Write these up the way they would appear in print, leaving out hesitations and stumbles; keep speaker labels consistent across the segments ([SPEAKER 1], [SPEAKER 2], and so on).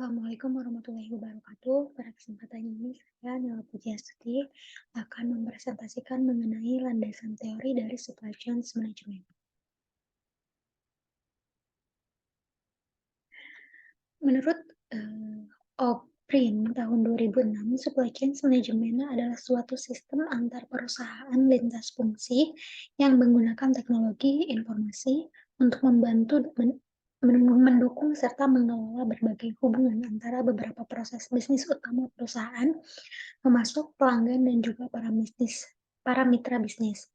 [SPEAKER 1] Assalamualaikum warahmatullahi wabarakatuh. Pada kesempatan ini saya Nela Pujiastuti akan mempresentasikan mengenai landasan teori dari supply chain management. Menurut O'Brien tahun 2006, supply chain management adalah suatu sistem antar perusahaan lintas fungsi yang menggunakan teknologi informasi untuk membantu mendukung serta mengelola berbagai hubungan antara beberapa proses bisnis utama perusahaan, termasuk pelanggan dan juga para mitra bisnis.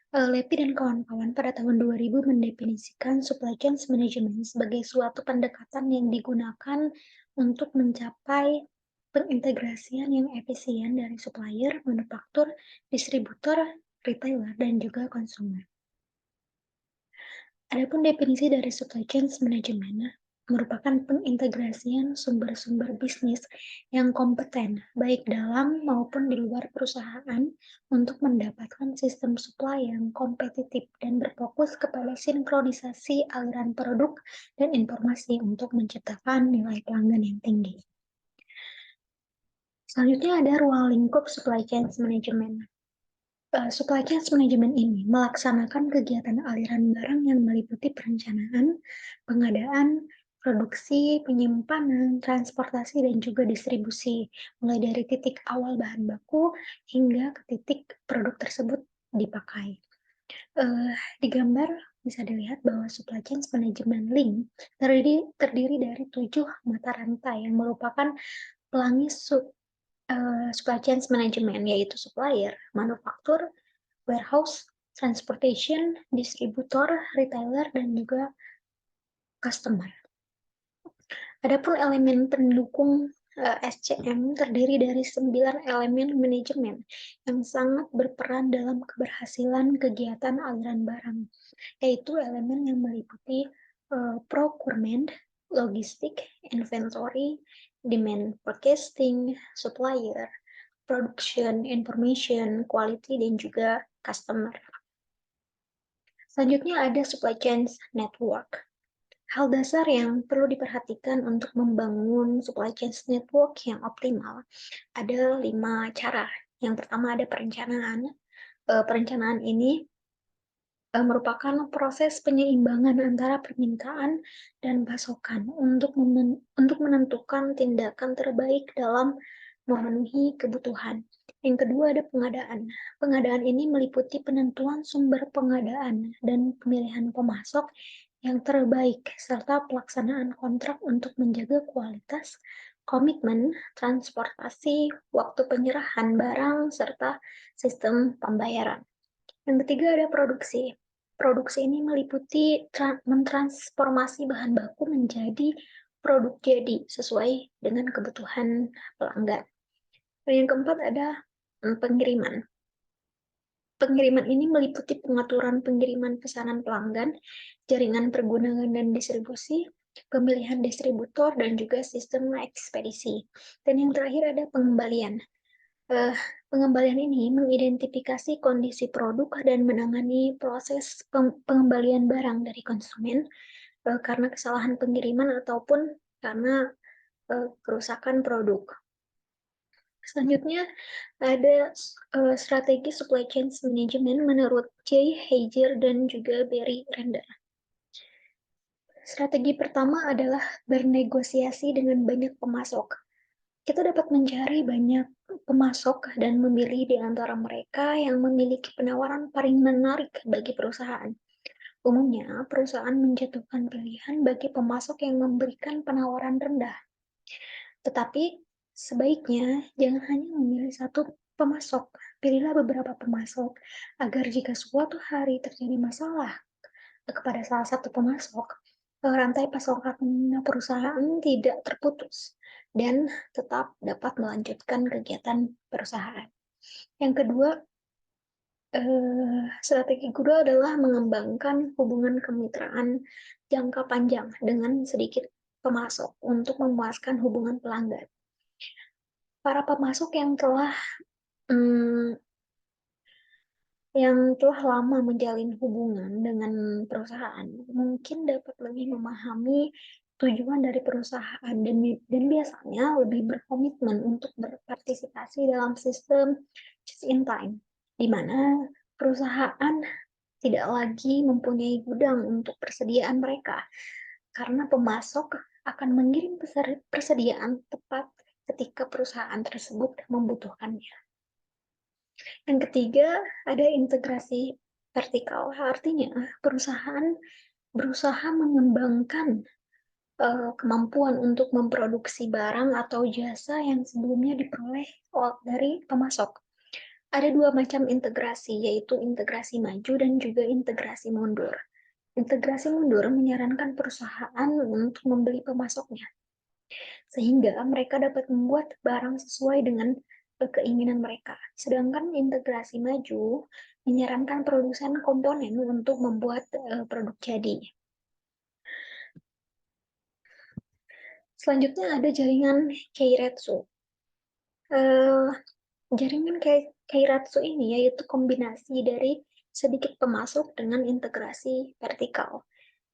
[SPEAKER 1] Lepi dan kawan-kawan pada tahun 2000 mendefinisikan supply chain management sebagai suatu pendekatan yang digunakan untuk mencapai pengintegrasian yang efisien dari supplier, manufaktur, distributor, retailer, dan juga konsumen. Adapun definisi dari supply chain management merupakan pengintegrasian sumber-sumber bisnis yang kompeten, baik dalam maupun di luar perusahaan, untuk mendapatkan sistem supply yang kompetitif dan berfokus kepada sinkronisasi aliran produk dan informasi untuk menciptakan nilai pelanggan yang tinggi. Selanjutnya ada ruang lingkup supply chain management. Supply chain management ini melaksanakan kegiatan aliran barang yang meliputi perencanaan, pengadaan, produksi, penyimpanan, transportasi, dan juga distribusi, mulai dari titik awal bahan baku hingga ke titik produk tersebut dipakai. Di gambar bisa dilihat bahwa supply chain management link terdiri dari 7 mata rantai yang merupakan pelangi supply chain management, yaitu supplier, manufaktur, warehouse, transportation, distributor, retailer, dan juga customer. Adapun elemen pendukung SCM terdiri dari 9 elemen manajemen yang sangat berperan dalam keberhasilan kegiatan aliran barang, yaitu elemen yang meliputi procurement, logistik, inventory, demand forecasting, supplier, production, information, quality, dan juga customer. Selanjutnya ada supply chain network. Hal dasar yang perlu diperhatikan untuk membangun supply chain network yang optimal ada 5 cara. Yang pertama ada perencanaan. Perencanaan ini merupakan proses penyeimbangan antara permintaan dan pasokan untuk menentukan tindakan terbaik dalam memenuhi kebutuhan. Yang kedua ada pengadaan. Pengadaan ini meliputi penentuan sumber pengadaan dan pemilihan pemasok yang terbaik, serta pelaksanaan kontrak untuk menjaga kualitas, komitmen, transportasi, waktu penyerahan barang, serta sistem pembayaran. Yang ketiga ada produksi. Produksi ini meliputi mentransformasi bahan baku menjadi produk jadi sesuai dengan kebutuhan pelanggan. Dan yang keempat ada pengiriman. Pengiriman ini meliputi pengaturan pengiriman pesanan pelanggan, jaringan pergunangan dan distribusi, pemilihan distributor, dan juga sistem ekspedisi. Dan yang terakhir ada pengembalian. Pengembalian ini mengidentifikasi kondisi produk dan menangani proses pengembalian barang dari konsumen karena kesalahan pengiriman ataupun karena kerusakan produk. Selanjutnya ada strategi supply chain management menurut J. Heiger dan juga Barry Render. Strategi pertama adalah bernegosiasi dengan banyak pemasok. Kita dapat mencari banyak pemasok dan memilih di antara mereka yang memiliki penawaran paling menarik bagi perusahaan. Umumnya, perusahaan menjatuhkan pilihan bagi pemasok yang memberikan penawaran rendah. Tetapi, sebaiknya jangan hanya memilih satu pemasok. Pilihlah beberapa pemasok agar jika suatu hari terjadi masalah kepada salah satu pemasok, rantai pasokan perusahaan tidak terputus dan tetap dapat melanjutkan kegiatan perusahaan. Yang kedua, strategi kedua adalah mengembangkan hubungan kemitraan jangka panjang dengan sedikit pemasok untuk memuaskan hubungan pelanggan. Para pemasok yang telah lama menjalin hubungan dengan perusahaan mungkin dapat lebih memahami tujuan dari perusahaan dan biasanya lebih berkomitmen untuk berpartisipasi dalam sistem just in time, di mana perusahaan tidak lagi mempunyai gudang untuk persediaan mereka, karena pemasok akan mengirim persediaan tepat ketika perusahaan tersebut membutuhkannya. Yang ketiga, ada integrasi vertikal, artinya perusahaan berusaha mengembangkan kemampuan untuk memproduksi barang atau jasa yang sebelumnya diperoleh dari pemasok. Ada dua macam integrasi, yaitu integrasi maju dan juga integrasi mundur. Integrasi mundur menyarankan perusahaan untuk membeli pemasoknya, sehingga mereka dapat membuat barang sesuai dengan keinginan mereka. Sedangkan integrasi maju menyarankan produsen komponen untuk membuat produk jadi. Selanjutnya ada jaringan Keiretsu. Jaringan Keiretsu ini yaitu kombinasi dari sedikit pemasok dengan integrasi vertikal.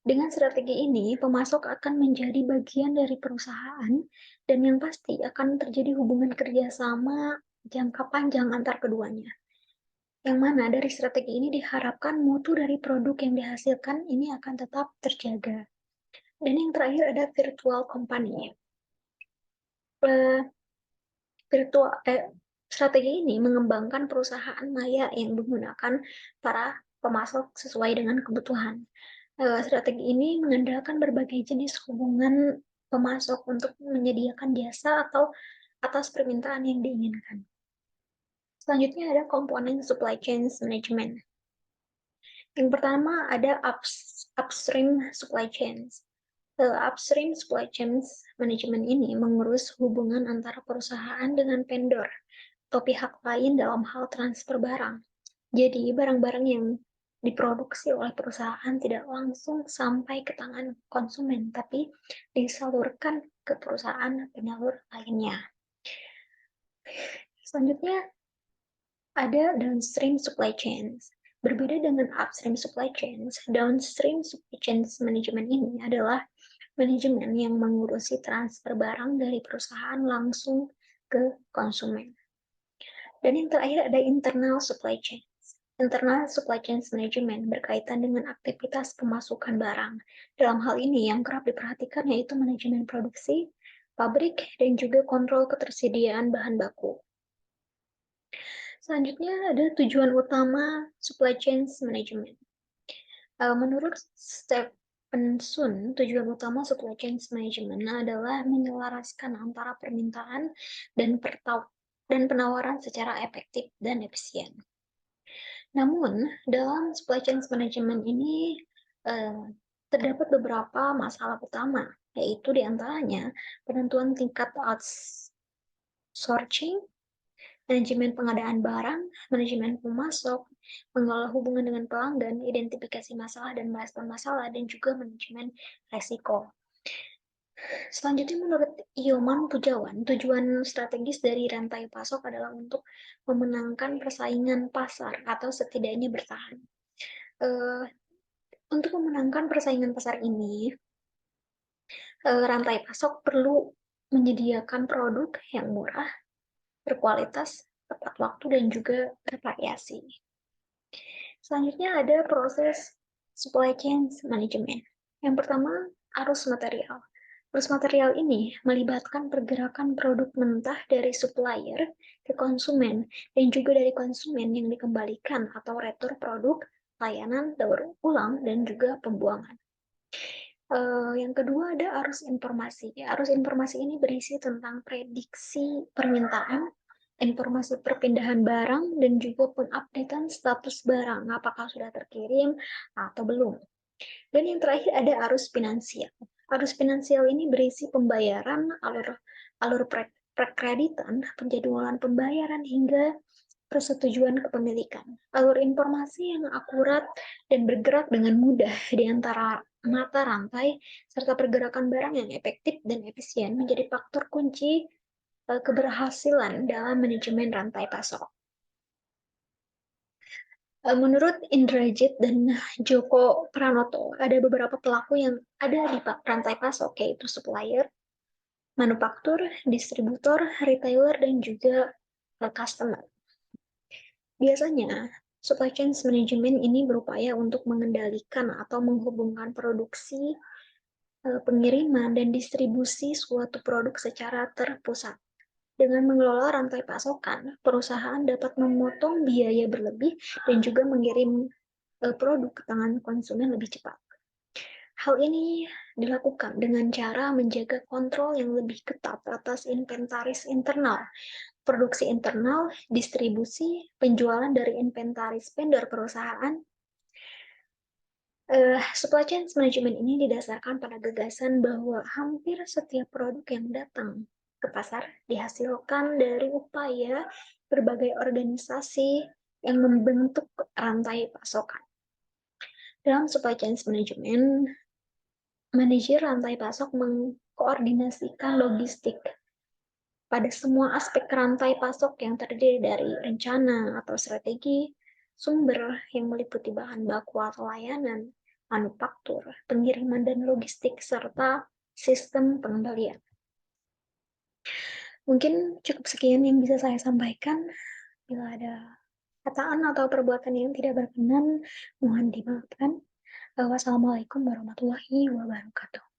[SPEAKER 1] Dengan strategi ini, pemasok akan menjadi bagian dari perusahaan dan yang pasti akan terjadi hubungan kerjasama jangka panjang antar keduanya. Yang mana dari strategi ini diharapkan mutu dari produk yang dihasilkan ini akan tetap terjaga. Dan yang terakhir ada virtual company. Strategi ini mengembangkan perusahaan maya yang menggunakan para pemasok sesuai dengan kebutuhan. Strategi ini mengandalkan berbagai jenis hubungan pemasok untuk menyediakan jasa atau atas permintaan yang diinginkan. Selanjutnya ada komponen supply chain management. Yang pertama ada upstream supply chains. Upstream supply chain management ini mengurus hubungan antara perusahaan dengan vendor atau pihak lain dalam hal transfer barang. Jadi, barang-barang yang diproduksi oleh perusahaan tidak langsung sampai ke tangan konsumen, tapi disalurkan ke perusahaan penyalur lainnya. Selanjutnya, ada downstream supply chains. Berbeda dengan upstream supply chains, downstream supply chains management ini adalah manajemen yang mengurusi transfer barang dari perusahaan langsung ke konsumen. Dan yang terakhir ada internal supply chain. Internal supply chain management berkaitan dengan aktivitas pemasukan barang. Dalam hal ini yang kerap diperhatikan yaitu manajemen produksi, pabrik, dan juga kontrol ketersediaan bahan baku. Selanjutnya ada tujuan utama supply chain management. Menurut Stephenson, tujuan utama supply chain management adalah menyelaraskan antara permintaan dan penawaran secara efektif dan efisien. Namun, dalam supply chain management ini terdapat beberapa masalah utama, yaitu diantaranya penentuan tingkat outsourcing, manajemen pengadaan barang, manajemen pemasok, mengelola hubungan dengan pelanggan, identifikasi masalah dan merespon masalah, dan juga manajemen resiko. Selanjutnya, menurut Yoman Pujawan, tujuan strategis dari rantai pasok adalah untuk memenangkan persaingan pasar atau setidaknya bertahan. Untuk memenangkan persaingan pasar ini, rantai pasok perlu menyediakan produk yang murah, berkualitas, tepat waktu, dan juga bervariasi. Selanjutnya ada proses supply chain management. Yang pertama, arus material. Arus material ini melibatkan pergerakan produk mentah dari supplier ke konsumen dan juga dari konsumen yang dikembalikan atau retur produk, layanan, daur ulang, dan juga pembuangan. Yang kedua ada arus informasi. Arus informasi ini berisi tentang prediksi permintaan, informasi perpindahan barang, dan juga pengupdatean status barang, apakah sudah terkirim atau belum. Dan yang terakhir ada arus finansial. Arus finansial ini berisi pembayaran, alur prekreditan, penjadwalan pembayaran, hingga persetujuan kepemilikan. Alur informasi yang akurat dan bergerak dengan mudah di antara mata rantai, serta pergerakan barang yang efektif dan efisien menjadi faktor kunci keberhasilan dalam manajemen rantai pasok. Menurut Indrajit dan Joko Pranoto, ada beberapa pelaku yang ada di rantai pasok, yaitu supplier, manufaktur, distributor, retailer, dan juga customer. Biasanya, supply chain management ini berupaya untuk mengendalikan atau menghubungkan produksi, pengiriman, dan distribusi suatu produk secara terpusat. Dengan mengelola rantai pasokan, perusahaan dapat memotong biaya berlebih dan juga mengirim produk ke tangan konsumen lebih cepat. Hal ini dilakukan dengan cara menjaga kontrol yang lebih ketat atas inventaris internal, produksi internal, distribusi, penjualan dari inventaris vendor perusahaan. Supply chain management ini didasarkan pada gagasan bahwa hampir setiap produk yang datang ke pasar dihasilkan dari upaya berbagai organisasi yang membentuk rantai pasokan. Dalam supply chain management, manajer rantai pasok mengkoordinasikan logistik pada semua aspek rantai pasok yang terdiri dari rencana atau strategi, sumber yang meliputi bahan baku atau layanan, manufaktur, pengiriman dan logistik, serta sistem pengembalian. Mungkin cukup sekian yang bisa saya sampaikan. Bila ada kataan atau perbuatan yang tidak berkenan, mohon dimaafkan. Wassalamualaikum warahmatullahi wabarakatuh.